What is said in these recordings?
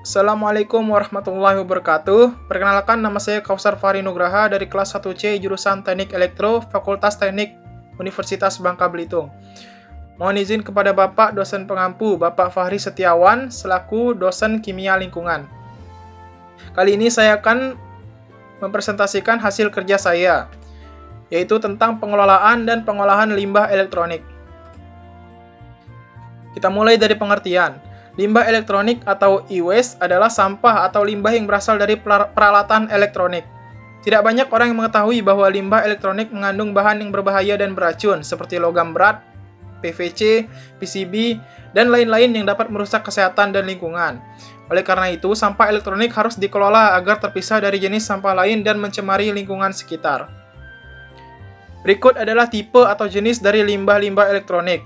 Assalamualaikum warahmatullahi wabarakatuh. Perkenalkan, nama saya Kausar Fahri Nugraha dari kelas 1C jurusan Teknik Elektro Fakultas Teknik Universitas Bangka Belitung. Mohon izin kepada Bapak dosen pengampu, Bapak Fahri Setiawan, selaku dosen kimia lingkungan. Kali ini saya akan mempresentasikan hasil kerja saya, yaitu tentang pengelolaan dan pengolahan limbah elektronik. Kita mulai dari pengertian. Limbah elektronik atau e-waste adalah sampah atau limbah yang berasal dari peralatan elektronik. Tidak banyak orang yang mengetahui bahwa limbah elektronik mengandung bahan yang berbahaya dan beracun, seperti logam berat, PVC, PCB, dan lain-lain yang dapat merusak kesehatan dan lingkungan. Oleh karena itu, sampah elektronik harus dikelola agar terpisah dari jenis sampah lain dan mencemari lingkungan sekitar. Berikut adalah tipe atau jenis dari limbah-limbah elektronik.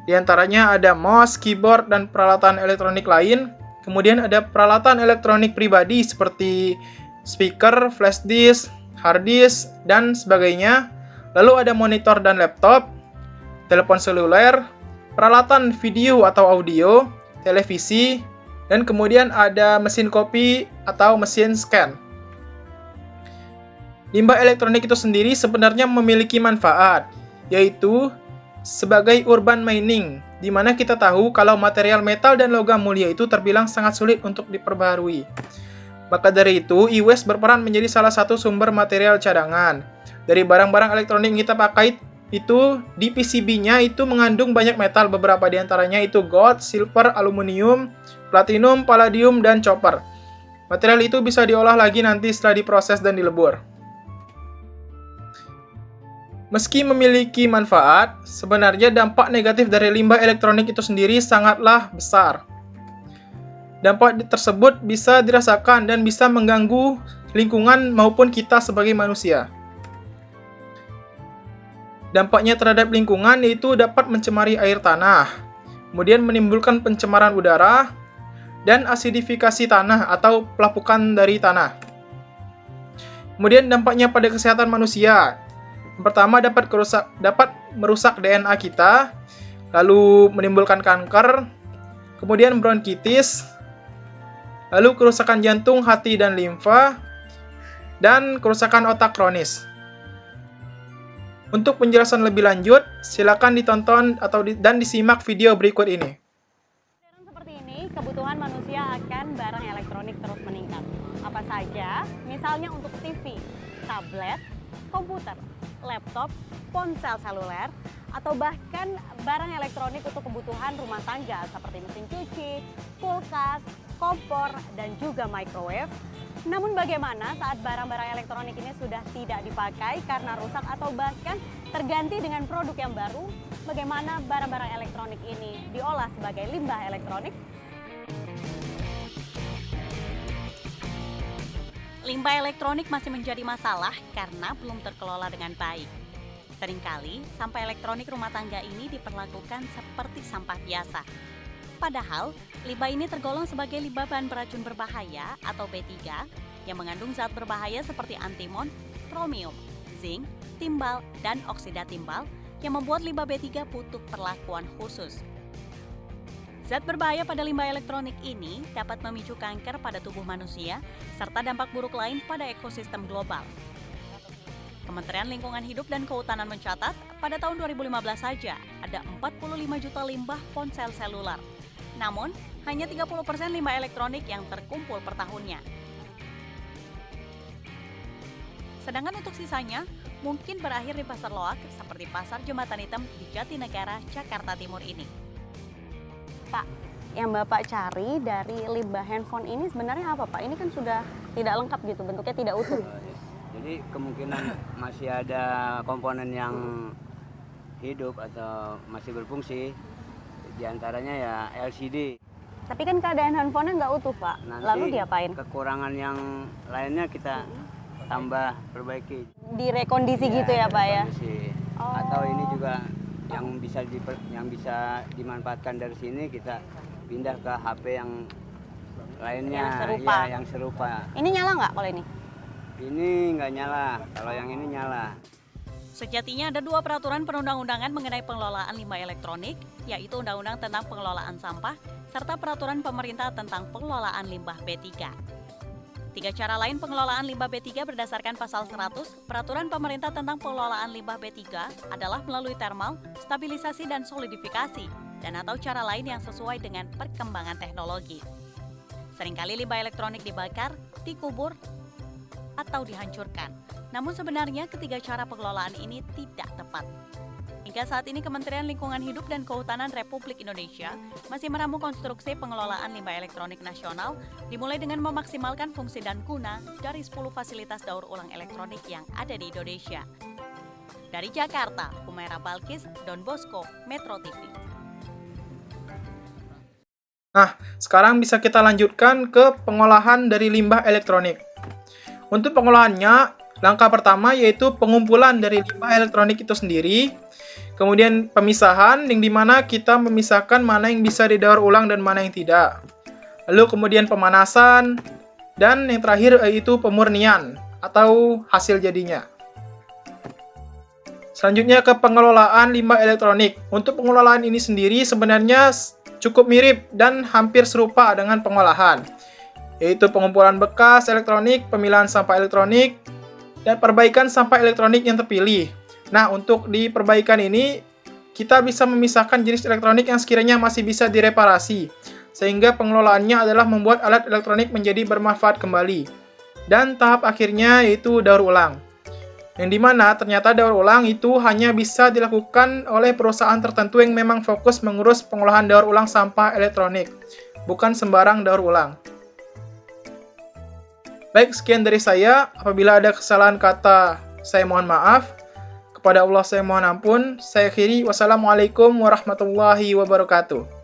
Di antaranya ada mouse, keyboard, dan peralatan elektronik lain. Kemudian ada peralatan elektronik pribadi seperti speaker, flash disk, hard disk, dan sebagainya. Lalu ada monitor dan laptop, telepon seluler, peralatan video atau audio, televisi, dan kemudian ada mesin kopi atau mesin scan. Limbah elektronik itu sendiri sebenarnya memiliki manfaat, yaitu sebagai urban mining, di mana kita tahu kalau material metal dan logam mulia itu terbilang sangat sulit untuk diperbaharui. Maka dari itu, e-waste berperan menjadi salah satu sumber material cadangan. Dari barang-barang elektronik yang kita pakai itu, di PCB-nya itu mengandung banyak metal, beberapa di antaranya itu gold, silver, aluminium, platinum, palladium, dan copper. Material itu bisa diolah lagi nanti setelah diproses dan dilebur. Meski memiliki manfaat, sebenarnya dampak negatif dari limbah elektronik itu sendiri sangatlah besar. Dampak tersebut bisa dirasakan dan bisa mengganggu lingkungan maupun kita sebagai manusia. Dampaknya terhadap lingkungan yaitu dapat mencemari air tanah, kemudian menimbulkan pencemaran udara, dan asidifikasi tanah atau pelapukan dari tanah. Kemudian dampaknya pada kesehatan manusia. Yang pertama dapat merusak DNA kita, lalu menimbulkan kanker, kemudian bronkitis, lalu kerusakan jantung, hati, dan limfa, dan kerusakan otak kronis. Untuk penjelasan lebih lanjut, silakan ditonton dan disimak video berikut ini. Seperti ini, kebutuhan manusia akan barang elektronik terus meningkat. Apa saja? Misalnya untuk TV, tablet, komputer, laptop, ponsel seluler, atau bahkan barang elektronik untuk kebutuhan rumah tangga seperti mesin cuci, kulkas, kompor, dan juga microwave. Namun bagaimana saat barang-barang elektronik ini sudah tidak dipakai karena rusak atau bahkan terganti dengan produk yang baru? Bagaimana barang-barang elektronik ini diolah sebagai limbah elektronik? Limbah elektronik masih menjadi masalah karena belum terkelola dengan baik. Seringkali, sampah elektronik rumah tangga ini diperlakukan seperti sampah biasa. Padahal, limbah ini tergolong sebagai limbah bahan beracun berbahaya atau B3 yang mengandung zat berbahaya seperti antimon, kromium, zinc, timbal, dan oksida timbal yang membuat limbah B3 butuh perlakuan khusus. Zat berbahaya pada limbah elektronik ini dapat memicu kanker pada tubuh manusia serta dampak buruk lain pada ekosistem global. Kementerian Lingkungan Hidup dan Kehutanan mencatat, pada tahun 2015 saja ada 45 juta limbah ponsel seluler. Namun, hanya 30% limbah elektronik yang terkumpul per tahunnya. Sedangkan untuk sisanya, mungkin berakhir di pasar loak seperti Pasar Jembatan Hitam di Jatinegara, Jakarta Timur ini. Pak, yang Bapak cari dari limbah handphone ini sebenarnya apa, Pak? Ini kan sudah tidak lengkap gitu, bentuknya tidak utuh. Jadi kemungkinan masih ada komponen yang hidup atau masih berfungsi, diantaranya ya LCD. Tapi kan keadaan handphonenya nggak utuh, Pak. Nanti lalu diapain? Kekurangan yang lainnya kita tambah perbaiki. Direkondisi gitu ya, Pak ya? Oh. Atau ini juga yang bisa dimanfaatkan dari sini kita pindah ke HP yang lainnya yang serupa. Ya, yang serupa. Ini nyala nggak kalau ini? Ini nggak nyala, kalau yang ini nyala. Sejatinya ada dua peraturan perundang-undangan mengenai pengelolaan limbah elektronik, yaitu Undang-Undang tentang Pengelolaan Sampah serta Peraturan Pemerintah tentang Pengelolaan Limbah B3. Tiga cara lain pengelolaan limbah B3 berdasarkan pasal 100 Peraturan Pemerintah tentang Pengelolaan Limbah B3 adalah melalui termal, stabilisasi dan solidifikasi, dan atau cara lain yang sesuai dengan perkembangan teknologi. Seringkali limbah elektronik dibakar, dikubur, atau dihancurkan. Namun sebenarnya ketiga cara pengelolaan ini tidak tepat. Hingga saat ini Kementerian Lingkungan Hidup dan Kehutanan Republik Indonesia masih meramu konstruksi pengelolaan limbah elektronik nasional dimulai dengan memaksimalkan fungsi dan guna dari 10 fasilitas daur ulang elektronik yang ada di Indonesia. Dari Jakarta, Humaira Balkis, Don Bosco, Metro TV. Nah, sekarang bisa kita lanjutkan ke pengolahan dari limbah elektronik. Untuk pengolahannya, langkah pertama yaitu pengumpulan dari limbah elektronik itu sendiri, kemudian pemisahan, yang dimana kita memisahkan mana yang bisa didaur ulang dan mana yang tidak. Lalu kemudian pemanasan, dan yang terakhir yaitu pemurnian atau hasil jadinya. Selanjutnya ke pengelolaan limbah elektronik. Untuk pengelolaan ini sendiri sebenarnya cukup mirip dan hampir serupa dengan pengolahan, yaitu pengumpulan bekas elektronik, pemilahan sampah elektronik, dan perbaikan sampah elektronik yang terpilih. Nah, untuk di perbaikan ini, kita bisa memisahkan jenis elektronik yang sekiranya masih bisa direparasi, sehingga pengelolaannya adalah membuat alat elektronik menjadi bermanfaat kembali. Dan tahap akhirnya yaitu daur ulang, yang dimana ternyata daur ulang itu hanya bisa dilakukan oleh perusahaan tertentu yang memang fokus mengurus pengolahan daur ulang sampah elektronik, bukan sembarang daur ulang. Baik, sekian dari saya. Apabila ada kesalahan kata, saya mohon maaf. Kepada Allah saya mohon ampun. Saya akhiri. Wassalamualaikum warahmatullahi wabarakatuh.